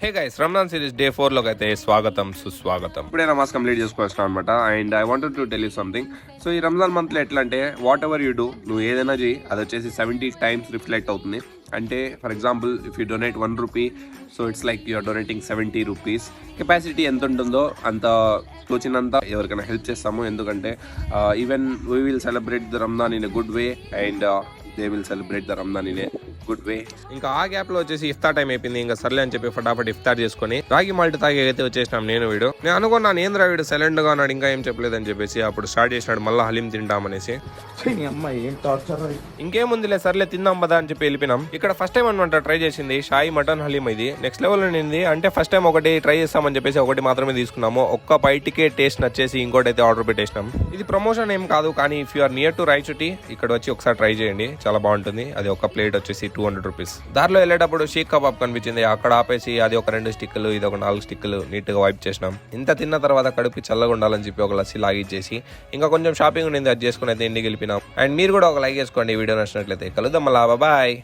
Hey guys, Ramzan series day 4 లోకి అయితే స్వాగతం సుస్వాగతం. ఇప్పుడే నమాజ్ కంప్లీట్ చేసుకొచ్చిన అనమాట. And I wanted to tell you something. So ఈ రంజాన్ మంత్లో ఎట్లా అంటే వాట్ ఎవర్ యూ డూ, నువ్వు ఏదైనా చేయి అది వచ్చేసి 70 times రిఫ్లెక్ట్ అవుతుంది. అంటే for example if you donate 1 rupee, so it's like you're donating 70 rupees. Capacity ఎంత ఉంటుందో అంత తోచినంత ఎవరికైనా హెల్ప్ చేస్తాము. ఎందుకంటే even we will celebrate the Ramzan in a good way and they will celebrate the Ramzan in a good way. ఇంకా ఆ gap లో వచ్చేసి ఇఫ్తార్ టైం అయిపోయింది. ఇంకా సర్లే అని చెప్పి ఫటాఫట్ ఇఫ్తార్ చేసుకుని రాగి మాల్ట్ తాగి అయితే వచ్చేసినాం నేను వీడు. నేను అనుకున్నాను ఏంద్రా వీడు సైలెంట్ గా ఉన్నాడు, ఇంకా ఏం చెప్పలేదని చెప్పేసి అప్పుడు స్టార్ట్ చేసినాడు మళ్ళీ హలీం తింటామనేసి. ఇంకేముందిలే సర్లే తిందాం పదా అని చెప్పి వెళ్ళిపోయినాం. ఇక్కడ ఫస్ట్ టైం అనమాట ట్రై చేసింది షాయి మటన్ హలీం. ఇది నెక్స్ట్ లెవెల్ ఉండింది. అంటే ఫస్ట్ టైం ఒకటి ట్రై చేస్తామని చెప్పేసి ఒకటి మాత్రమే తీసుకున్నాము. ఒక్క బయటికే టేస్ట్ నచ్చేసి ఇంకోటి అయితే ఆర్డర్ పెట్టేసినాం. ఇది ప్రమోషన్ ఏం కాదు, కానీ if you are near to Rayachoti ఇక్కడ వచ్చి ఒకసారి ట్రై చేయండి, చాలా బాగుంటుంది. అది ఒక ప్లేట్ వచ్చేసి 200 rupees. దారిలో వెళ్ళేటప్పుడు షీక్ కబాబ్ కనిపించింది, అక్కడ ఆపేసి అది ఒక 2 స్టిక్కులు ఇది ఒక 4 స్టిక్కులు నీట్ గా వైప్ చేసినాం. ఇంత తిన్న తర్వాత కడుపు చల్లగా ఉండాలని చెప్పి ఒక లస్సీ లాగిచ్చేసి ఇంకా కొంచెం షాపింగ్ ఉండింది, అది చేసుకుని అయితే ఇంటికి వెళ్ళిపోయినాం. అండ్ మీరు కూడా ఒక లైక్ చేసుకోండి వీడియో నచ్చినట్లయితే. కలుద్దాం మళ్ళా, బాయ్.